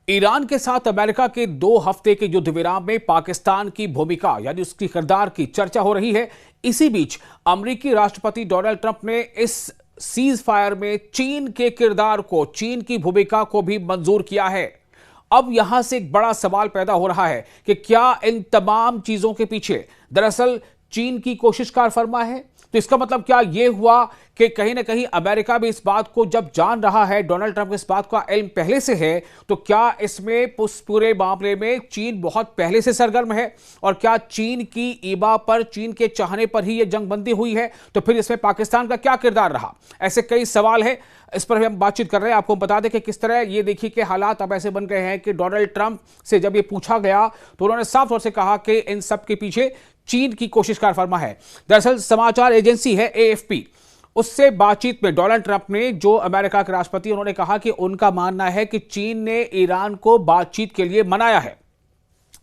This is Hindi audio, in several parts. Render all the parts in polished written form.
ईरान के साथ अमेरिका के 2 हफ्ते के युद्ध विराम में पाकिस्तान की भूमिका यानी उसकी किरदार की चर्चा हो रही है। इसी बीच अमेरिकी राष्ट्रपति डोनाल्ड ट्रंप ने इस सीज फायर में चीन के किरदार को, चीन की भूमिका को भी मंजूर किया है। अब यहां से एक बड़ा सवाल पैदा हो रहा है कि क्या इन तमाम चीजों के पीछे दरअसल चीन की कोशिश कार फरमा है। तो इसका मतलब क्या यह हुआ कि कहीं ना कहीं अमेरिका भी इस बात को जब जान रहा है, डोनाल्ड ट्रंप को इस बात का इल्म पहले से है, तो क्या इसमें उस पूरे मामले में चीन बहुत पहले से सरगर्म है और क्या चीन की ईबा पर, चीन के चाहने पर ही यह जंगबंदी हुई है। तो फिर इसमें पाकिस्तान का क्या किरदार रहा, ऐसे कई सवाल हैं। इस पर हम बातचीत कर रहे हैं। आपको बता दें कि किस तरह ये देखिए कि हालात अब ऐसे बन गए हैं कि डोनाल्ड ट्रंप से जब ये पूछा गया तो उन्होंने साफ तौर से कहा कि इन सब के पीछे चीन की कोशिश कार फरमा है। दरअसल समाचार एजेंसी है एएफपी, उससे बातचीत में डोनाल्ड ट्रंप ने, जो अमेरिका के राष्ट्रपति, उन्होंने कहा कि उनका मानना है कि चीन ने ईरान को बातचीत के लिए मनाया है,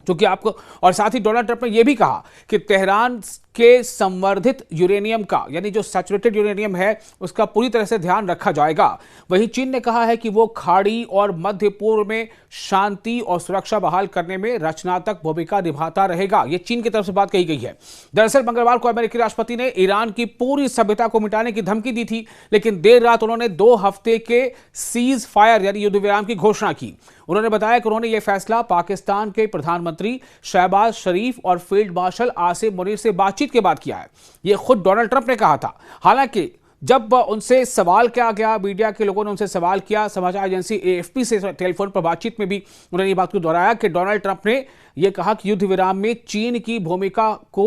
जो कि आपको, और साथ ही डोनाल्ड ट्रंप ने यह भी कहा कि तेहरान के संवर्धित यूरेनियम का, यानी जो सैचुरेटेड यूरेनियम है, उसका पूरी तरह से ध्यान रखा जाएगा। वहीं चीन ने कहा है कि वो खाड़ी और मध्य पूर्व में शांति और सुरक्षा बहाल करने में रचनात्मक भूमिका निभाता रहेगा। यह चीन की तरफ से बात कही गई है। दरअसल मंगलवार को अमेरिकी राष्ट्रपति ने ईरान की पूरी सभ्यता को मिटाने की धमकी दी थी, लेकिन देर रात उन्होंने 2 हफ्ते के सीज फायर यानी युद्ध विराम की घोषणा की। उन्होंने बताया कि उन्होंने यह फैसला पाकिस्तान के प्रधानमंत्री शहबाज शरीफ और फील्ड मार्शल आसिम मुनीर से बातचीत के बाद किया है। यह खुद डोनाल्ड ट्रंप ने कहा था। हालांकि जब उनसे सवाल किया गया, मीडिया के लोगों ने उनसे सवाल किया, समाचार एजेंसी एएफपी से टेलीफोन पर बातचीत में भी उन्होंने ये बात को दोहराया कि डोनाल्ड ट्रंप ने यह कहा कि युद्ध विराम में चीन की भूमिका को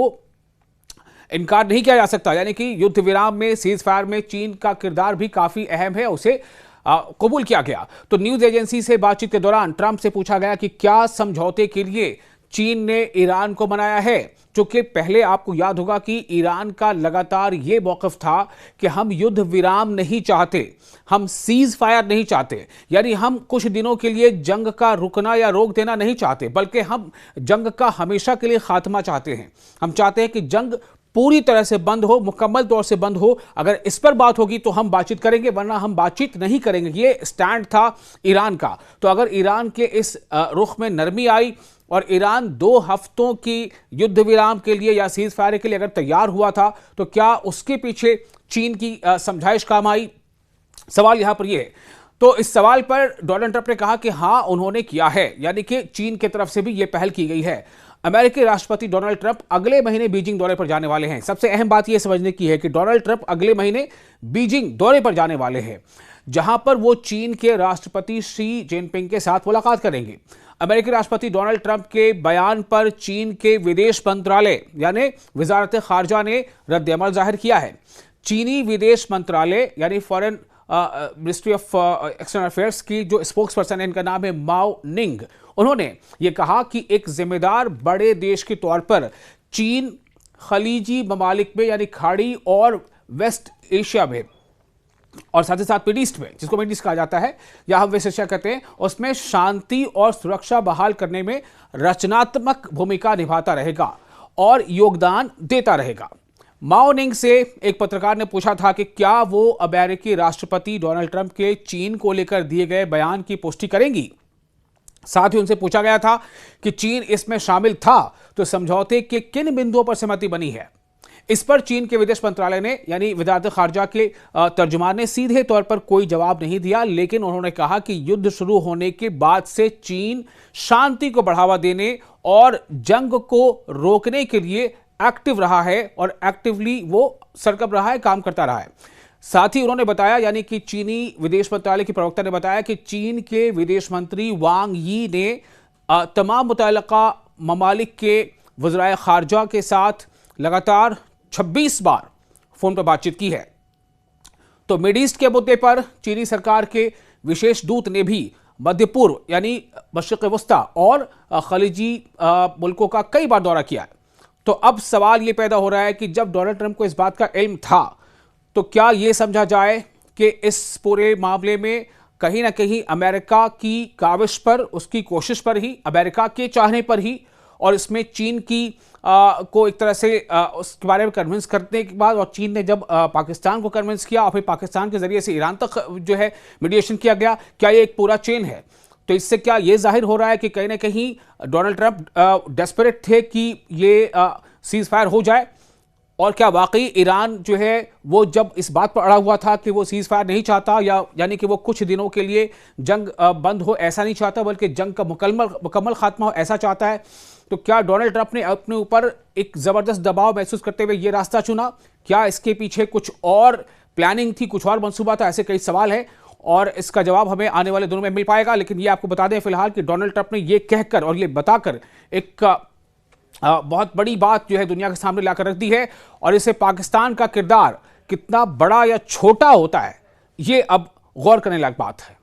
इनकार नहीं किया जा सकता, यानी कि युद्ध विराम में, सीज फायर में चीन का किरदार भी काफी अहम है, उसे कबूल किया गया। तो न्यूज एजेंसी से बातचीत के दौरान ट्रंप से पूछा गया कि क्या समझौते के लिए चीन ने ईरान को मनाया है, क्योंकि पहले आपको याद होगा कि ईरान का लगातार यह मौकफ था कि हम युद्ध विराम नहीं चाहते, हम सीज फायर नहीं चाहते, यानी हम कुछ दिनों के लिए जंग का रुकना या रोक देना नहीं चाहते, बल्कि हम जंग का हमेशा के लिए खात्मा चाहते हैं। हम चाहते हैं कि जंग पूरी तरह से बंद हो, मुकम्मल तौर से बंद हो। अगर इस पर बात होगी तो हम बातचीत करेंगे, वरना हम बातचीत नहीं करेंगे। ये स्टैंड था ईरान का। तो अगर ईरान के इस रुख में नरमी आई और ईरान 2 हफ्तों की युद्ध विराम के लिए या सीज फायर के लिए अगर तैयार हुआ था, तो क्या उसके पीछे चीन की समझाइश काम आई? सवाल यहां पर यह है। तो इस सवाल पर डोनाल्ड ट्रंप ने कहा कि हां, उन्होंने किया है, यानी कि चीन की तरफ से भी यह पहल की गई है। अमेरिकी राष्ट्रपति डोनाल्ड ट्रंप अगले महीने बीजिंग दौरे पर जाने वाले हैं। सबसे अहम बात यह समझने की है कि डोनाल्ड ट्रंप अगले महीने बीजिंग दौरे पर जाने वाले हैं, जहां पर वो चीन के राष्ट्रपति शी जिनपिंग के साथ मुलाकात करेंगे। अमेरिकी राष्ट्रपति डोनाल्ड ट्रंप के बयान पर चीन के विदेश मंत्रालय यानी वजारत खारजा ने रद्द-ए-अमल जाहिर किया है। चीनी विदेश मंत्रालय यानी foreign ministry of external affairs की जो स्पोक्स पर्सन है, इनका नाम है माओ निंग, उन्होंने ये कहा कि एक जिम्मेदार बड़े देश के तौर पर चीन खलीजी ममालिक में यानी खाड़ी और वेस्ट एशिया में और साथ ही साथ मिड ईस्ट में, जिसको मिड ईस्ट कहा जाता है या हम वेस्ट एशिया कहते हैं, उसमें शांति और सुरक्षा बहाल करने में रचनात्मक भूमिका निभाता रहेगा और योगदान देता रहेगा। माओ निंग से एक पत्रकार ने पूछा था कि क्या वो अमेरिकी राष्ट्रपति डोनाल्ड ट्रंप के चीन को लेकर दिए गए बयान की पुष्टि करेंगी। साथ ही उनसे पूछा गया था कि चीन इसमें शामिल था तो समझौते के किन बिंदुओं पर सहमति बनी है। इस पर चीन के विदेश मंत्रालय ने यानी वजारत खारजा के तर्जुमान ने सीधे तौर पर कोई जवाब नहीं दिया, लेकिन उन्होंने कहा कि युद्ध शुरू होने के बाद से चीन शांति को बढ़ावा देने और जंग को रोकने के लिए एक्टिव रहा है और एक्टिवली वो सरगर्म रहा है, काम करता रहा है। साथ ही उन्होंने बताया, यानी कि चीनी विदेश मंत्रालय की प्रवक्ता ने बताया कि चीन के विदेश मंत्री वांग यी ने तमाम मुतल्लिका ममालिक के वज़राए खारजा के साथ लगातार 26 बार फोन पर बातचीत की है। तो मिड ईस्ट के मुद्दे पर चीनी सरकार के विशेष दूत ने भी मध्य पूर्व यानी मशरिक़ वस्ता और खलीजी मुल्कों का कई बार दौरा किया है। तो अब सवाल यह पैदा हो रहा है कि जब डोनाल्ड ट्रंप को इस बात का इल्म था, तो क्या यह समझा जाए कि इस पूरे मामले में कहीं ना कहीं अमेरिका की काविश पर, उसकी कोशिश पर ही, अमेरिका के चाहने पर ही, और इसमें चीन की को एक तरह से उसके बारे में कन्विंस करने के बाद, और चीन ने जब पाकिस्तान को कन्विंस किया और फिर पाकिस्तान के जरिए से ईरान तक जो है मीडिएशन किया गया, क्या ये एक पूरा चेन है? तो इससे क्या ये जाहिर हो रहा है कि कहीं ना कहीं डोनाल्ड ट्रंप डेस्परेट थे कि ये सीज फायर हो जाए? और क्या वाकई ईरान जो है वो जब इस बात पर अड़ा हुआ था कि वो सीज फायर नहीं चाहता, या यानी कि वो कुछ दिनों के लिए जंग बंद हो ऐसा नहीं चाहता, बल्कि जंग का मुकम्मल खात्मा हो ऐसा चाहता है, तो क्या डोनाल्ड ट्रंप ने अपने ऊपर एक जबरदस्त दबाव महसूस करते हुए ये रास्ता चुना? क्या इसके पीछे कुछ और प्लानिंग थी, कुछ और मंसूबा था? ऐसे कई सवाल हैं और इसका जवाब हमें आने वाले दिनों में मिल पाएगा। लेकिन ये आपको बता दें फिलहाल कि डोनाल्ड ट्रंप ने ये कहकर और ये बताकर एक बहुत बड़ी बात जो है दुनिया के सामने लाकर रख दी है, और इससे पाकिस्तान का किरदार कितना बड़ा या छोटा होता है ये अब गौर करने लायक बात है।